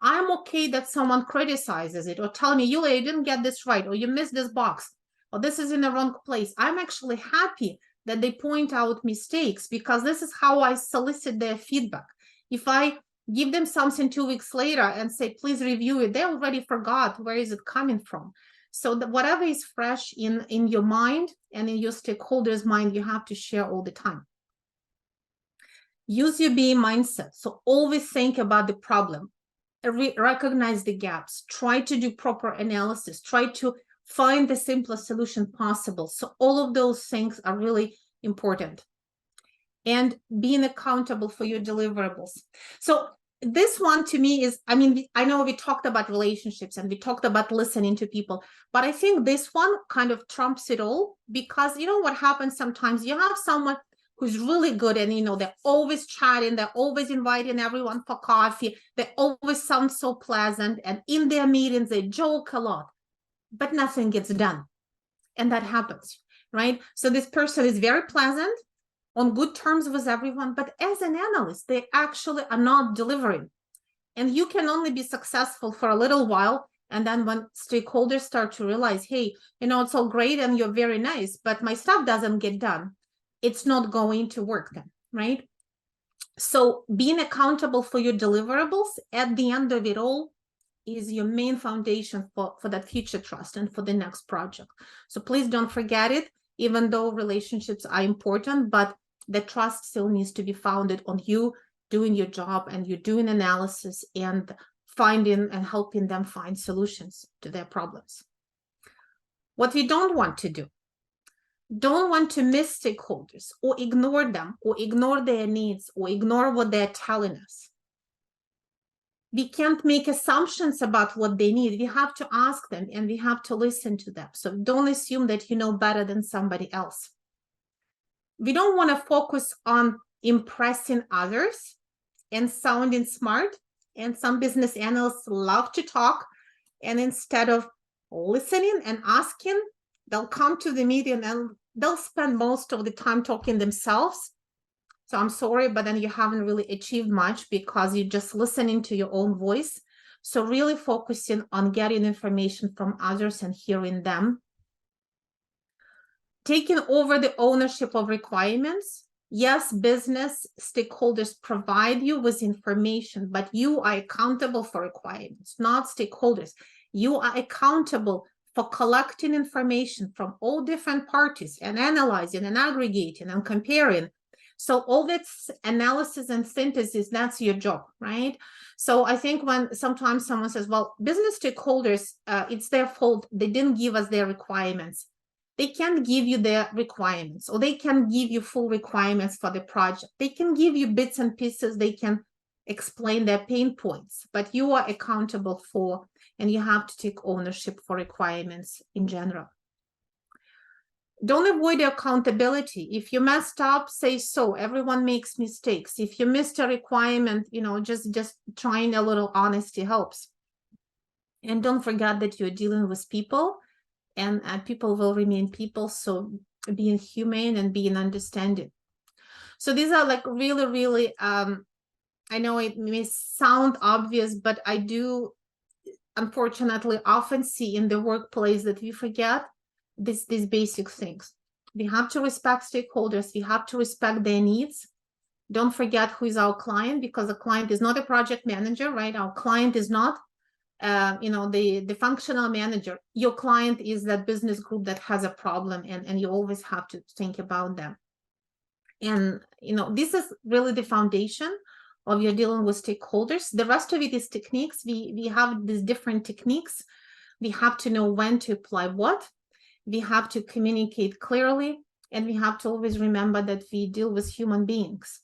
I'm okay that someone criticizes it or tell me, Yulia, you didn't get this right, or you missed this box, or this is in the wrong place. I'm actually happy that they point out mistakes, because this is how I solicit their feedback. If I give them something 2 weeks later and say, please review it, they already forgot where is it coming from. So that whatever is fresh in your mind and in your stakeholders' mind, you have to share all the time. Use your BA mindset. So always think about the problem, recognize the gaps, try to do proper analysis, try to find the simplest solution possible. So all of those things are really important. And being accountable for your deliverables. So this one to me is, I mean, I know we talked about relationships and we talked about listening to people, but I think this one kind of trumps it all, because you know what happens sometimes, you have someone who's really good and, you know, they're always chatting, they're always inviting everyone for coffee, they always sound so pleasant, and in their meetings, they joke a lot, but nothing gets done. And that happens, right? So this person is very pleasant, on good terms with everyone, but as an analyst, they actually are not delivering. And you can only be successful for a little while. And then when stakeholders start to realize, hey, you know, it's all great and you're very nice, but my stuff doesn't get done, it's not going to work then, right? So being accountable for your deliverables at the end of it all is your main foundation for that future trust and for the next project. So please don't forget it, even though relationships are important, but the trust still needs to be founded on you doing your job and you doing analysis and finding and helping them find solutions to their problems. What we don't want to do, don't want to miss stakeholders or ignore them or ignore their needs or ignore what they're telling us. We can't make assumptions about what they need. We have to ask them and we have to listen to them. So don't assume that you know better than somebody else. We don't want to focus on impressing others and sounding smart. And some business analysts love to talk. And instead of listening and asking, they'll come to the meeting and they'll spend most of the time talking themselves. So I'm sorry, but then you haven't really achieved much because you're just listening to your own voice. So really focusing on getting information from others and hearing them. Taking over the ownership of requirements. Yes, business stakeholders provide you with information, but you are accountable for requirements, not stakeholders. You are accountable for collecting information from all different parties and analyzing and aggregating and comparing. So all that analysis and synthesis, that's your job, right? So I think when sometimes someone says, well, business stakeholders, it's their fault, they didn't give us their requirements. They can't give you their requirements, or they can give you full requirements for the project. They can give you bits and pieces, they can explain their pain points, but you are accountable for, and you have to take ownership for requirements in general. Don't avoid accountability. If you messed up, say so. Everyone makes mistakes. If you missed a requirement, you know, just trying a little honesty helps. And don't forget that you're dealing with people, and people will remain people. So being humane and being understanding. So these are like really, really, I know it may sound obvious, but I do unfortunately often see in the workplace that we forget these basic things. We have to respect stakeholders. We have to respect their needs. Don't forget who is our client, because the client is not a project manager, right? Our client is not, you know, the functional manager. Your client is that business group that has a problem, and you always have to think about them. And, you know, this is really the foundation of your dealing with stakeholders. The rest of it is techniques. We have these different techniques. We have to know when to apply what. We have to communicate clearly, and we have to always remember that we deal with human beings.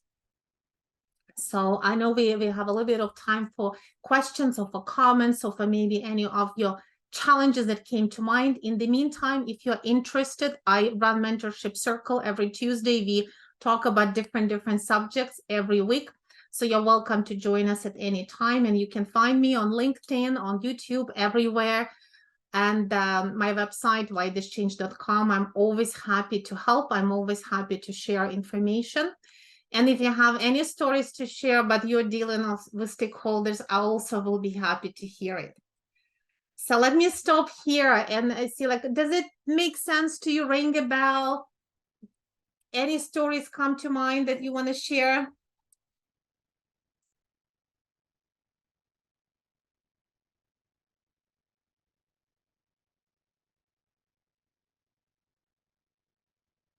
So I know we have a little bit of time for questions or for comments or for maybe any of your challenges that came to mind. In the meantime, if you're interested, I run Mentorship Circle every Tuesday. We talk about different subjects every week. So you're welcome to join us at any time, and you can find me on LinkedIn, on YouTube, everywhere. And my website, whythischange.com. I'm always happy to help. I'm always happy to share information. And if you have any stories to share, but you're dealing with stakeholders, I also will be happy to hear it. So let me stop here and see, like, does it make sense to you? Ring a bell? Any stories come to mind that you want to share?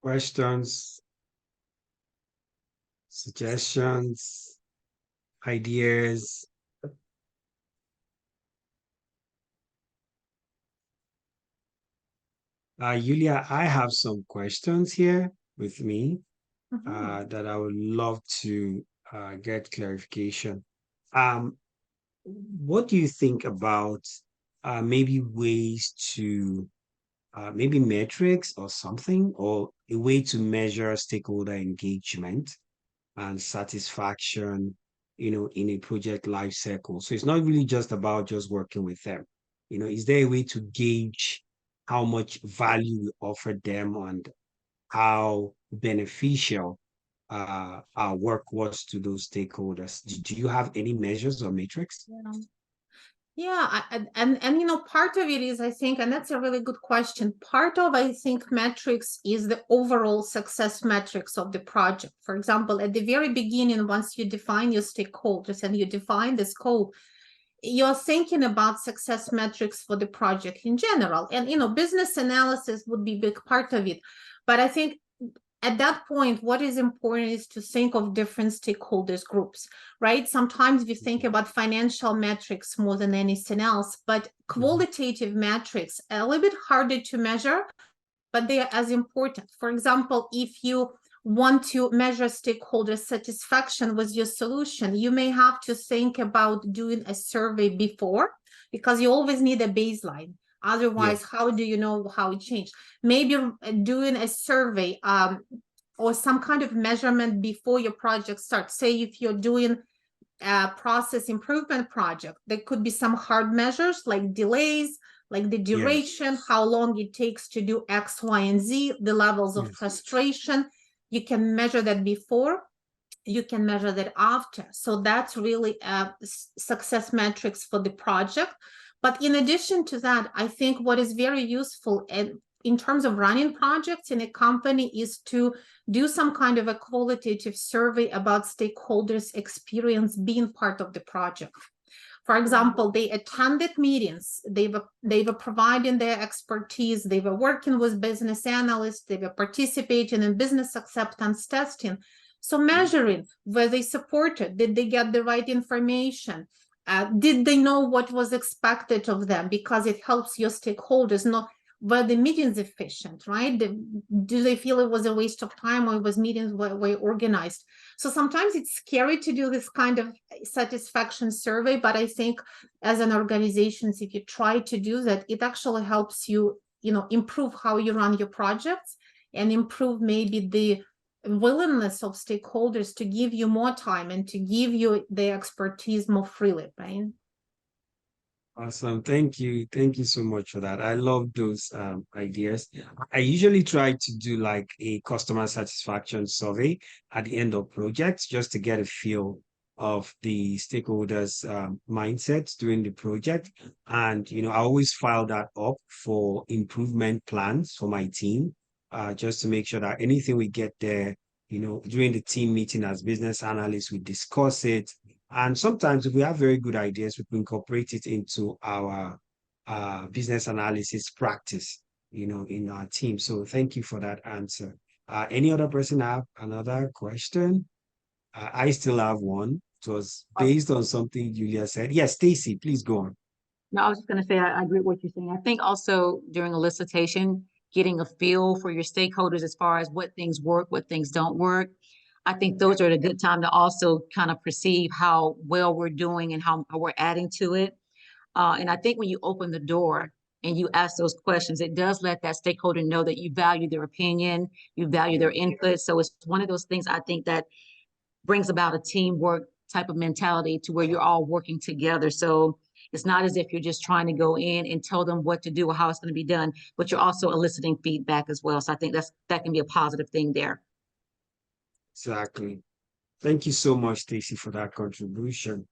Questions, suggestions, ideas? Yulia, I have some questions here with me that I would love to get clarification. What do you think about maybe ways to maybe metrics or something, or a way to measure stakeholder engagement and satisfaction, in a project life cycle? So it's not really just about just working with them. Is there a way to gauge how much value we offer them and how beneficial our work was to those stakeholders? Do you have any measures or metrics? Yeah. Yeah, and part of it is, I think, and that's a really good question. Part of, I think, metrics is the overall success metrics of the project. For example, at the very beginning, once you define your stakeholders and you define the scope, you're thinking about success metrics for the project in general. And business analysis would be a big part of it. But I think at that point, what is important is to think of different stakeholders groups, right? Sometimes we think about financial metrics more than anything else, but qualitative metrics are a little bit harder to measure, but they are as important. For example, if you want to measure stakeholder satisfaction with your solution, you may have to think about doing a survey before, because you always need a baseline. Otherwise, how do you know how it changed? Maybe doing a survey or some kind of measurement before your project starts. Say if you're doing a process improvement project, there could be some hard measures like delays, like the duration, how long it takes to do X, Y, and Z, the levels of frustration. You can measure that before, you can measure that after. So that's really success metrics for the project. But in addition to that, I think what is very useful in terms of running projects in a company is to do some kind of a qualitative survey about stakeholders' experience being part of the project. For example, they attended meetings, they were providing their expertise, they were working with business analysts, they were participating in business acceptance testing. So measuring, were they supported? Did they get the right information? Did they know what was expected of them? Because it helps your stakeholders know, were the meetings efficient, right? Do they feel it was a waste of time, or was meetings were organized? So sometimes it's scary to do this kind of satisfaction survey, but I think as an organization, if you try to do that, it actually helps you, improve how you run your projects and improve maybe the willingness of stakeholders to give you more time and to give you their expertise more freely, right? Awesome. Thank you. Thank you so much for that. I love those ideas. I usually try to do like a customer satisfaction survey at the end of projects just to get a feel of the stakeholders' mindsets during the project. And, I always file that up for improvement plans for my team, just to make sure that anything we get there, during the team meeting as business analysts, we discuss it. And sometimes if we have very good ideas, we can incorporate it into our business analysis practice, in our team. So thank you for that answer. Any other person have another question? I still have one. It was based on something Julia said. Yes, Stacy, please go on. No, I was just going to say, I agree with what you're saying. I think also during a elicitation, getting a feel for your stakeholders as far as what things work, what things don't work. I think those are a good time to also kind of perceive how well we're doing and how we're adding to it. And I think when you open the door and you ask those questions, it does let that stakeholder know that you value their opinion, you value their input. So it's one of those things I think that brings about a teamwork type of mentality to where you're all working together. So it's not as if you're just trying to go in and tell them what to do or how it's going to be done, but you're also eliciting feedback as well. So I think that can be a positive thing there. Exactly. Thank you so much, Stacey, for that contribution.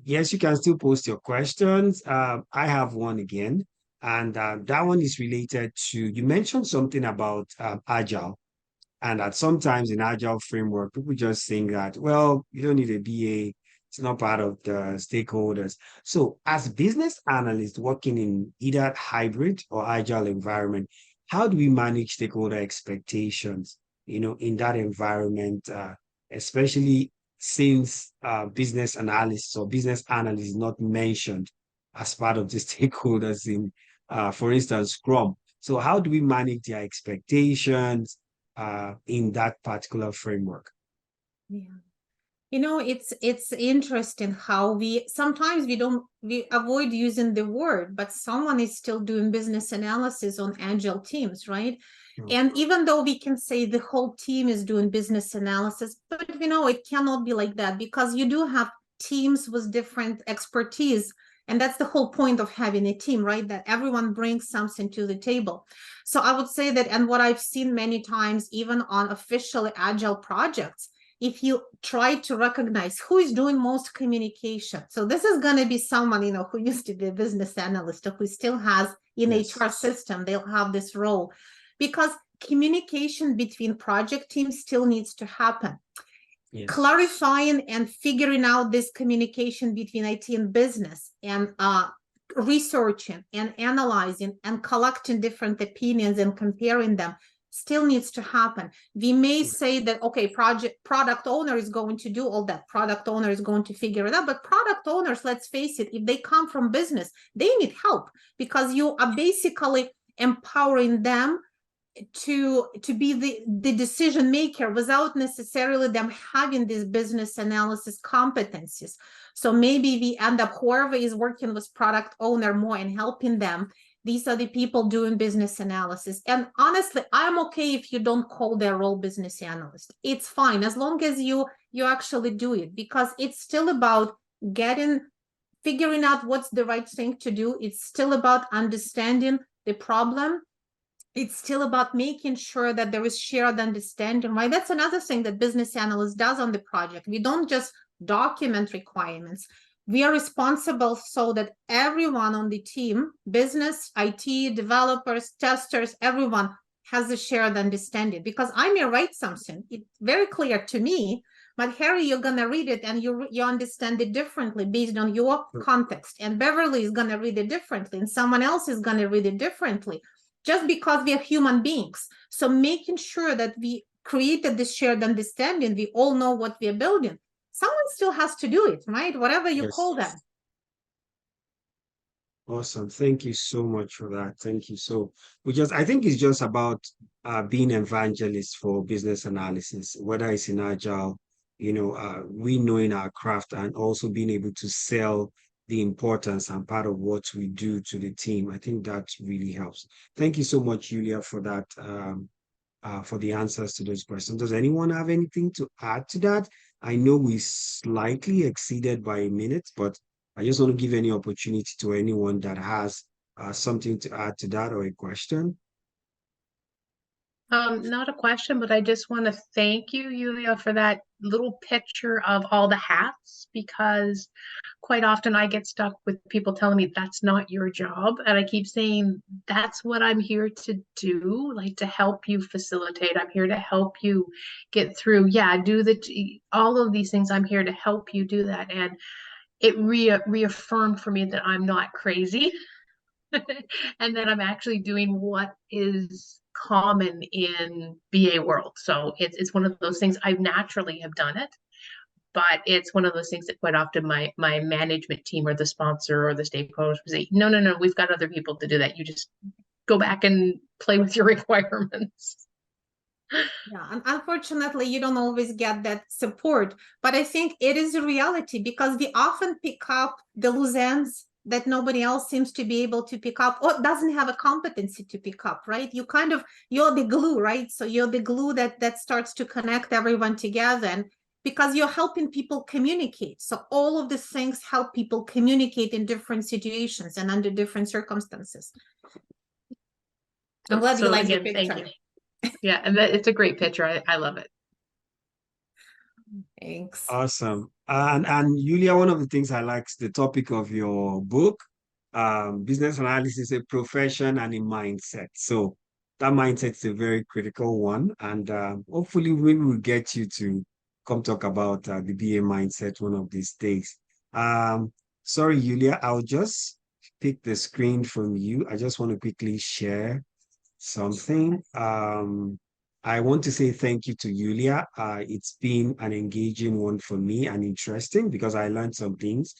Yes, you can still post your questions. I have one again, and that one is related to, you mentioned something about Agile, and that sometimes in Agile framework, people just think that, well, you don't need a BA, it's not part of the stakeholders. So as business analysts working in either hybrid or Agile environment, how do we manage stakeholder expectations, in that environment, especially since business analysts or business analyst is not mentioned as part of the stakeholders in, for instance, Scrum. So how do we manage their expectations in that particular framework? Yeah. It's interesting how we sometimes we avoid using the word, but someone is still doing business analysis on agile teams, right? And even though we can say the whole team is doing business analysis, but it cannot be like that, because you do have teams with different expertise. And that's the whole point of having a team, right? That everyone brings something to the table. So I would say that, and what I've seen many times, even on officially agile projects, if you try to recognize who is doing most communication, so this is going to be someone who used to be a business analyst, or who still has in HR system, they'll have this role, because communication between project teams still needs to happen. Clarifying and figuring out this communication between IT and business, and researching and analyzing and collecting different opinions and comparing them still needs to happen. We may say that, okay, product owner is going to do all that. Product owner is going to figure it out. But product owners, let's face it, if they come from business, they need help, because you are basically empowering them to be the decision maker without necessarily them having these business analysis competencies. So maybe we end up, whoever is working with product owner more and helping them, these are the people doing business analysis. And honestly, I'm okay if you don't call their role business analyst. It's fine, as long as you actually do it, because it's still about figuring out what's the right thing to do. It's still about understanding the problem. It's still about making sure that there is shared understanding, right? That's another thing that business analyst does on the project. We don't just document requirements. We are responsible so that everyone on the team, business, IT, developers, testers, everyone has a shared understanding. Because I may write something, it's very clear to me, but Harry, you're going to read it and you understand it differently based on your context. And Beverly is going to read it differently, and someone else is going to read it differently, just because we are human beings. So making sure that we created this shared understanding, we all know what we are building. Someone still has to do it, right? Whatever you call them. Awesome. Thank you so much for that. Thank you. So I think it's just about being evangelists for business analysis, whether it's in Agile, we knowing our craft and also being able to sell the importance and part of what we do to the team. I think that really helps. Thank you so much, Julia, for that, for the answers to those questions. Does anyone have anything to add to that? I know we slightly exceeded by a minute, but I just want to give any opportunity to anyone that has something to add to that or a question. Not a question, but I just want to thank you, Yulia, for that little picture of all the hats, because quite often I get stuck with people telling me that's not your job. And I keep saying, that's what I'm here to do, like to help you facilitate. I'm here to help you get through. Yeah, all of these things. I'm here to help you do that. And it reaffirmed for me that I'm not crazy and that I'm actually doing what is common in BA world. So it's one of those things. I naturally have done it, but it's one of those things that quite often my management team or the sponsor or the stakeholders would say, no, we've got other people to do that. You just go back and play with your requirements. Yeah, and unfortunately, you don't always get that support, but I think it is a reality, because we often pick up the loose ends that nobody else seems to be able to pick up or doesn't have a competency to pick up, right? You're the glue, right? So you're the glue that starts to connect everyone together. because you're helping people communicate. So all of these things help people communicate in different situations and under different circumstances. I'm glad you like the picture. Thank you. Yeah, and it's a great picture. I love it. Thanks. Awesome. And Yulia, one of the things I like is the topic of your book, business analysis, a profession and a mindset. So that mindset is a very critical one. And hopefully we will get you to come talk about the BA mindset one of these days. Sorry, Yulia, I'll just pick the screen from you. I just want to quickly share something. I want to say thank you to Yulia. It's been an engaging one for me and interesting because I learned some things,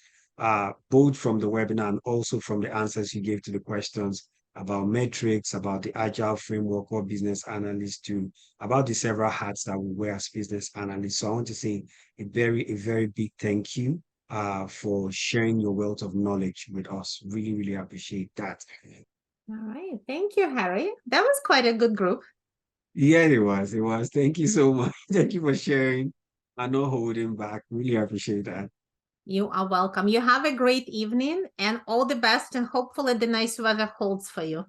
both from the webinar and also from the answers you gave to the questions about metrics, about the agile framework or business analyst too, about the several hats that we wear as business analysts. So I want to say a very big thank you for sharing your wealth of knowledge with us. Really appreciate that. All right. Thank you, Harry. That was quite a good group. Yeah, it was. It was. Thank you so much. Thank you for sharing and not holding back. Really appreciate that. You are welcome. You have a great evening and all the best, and hopefully the nice weather holds for you.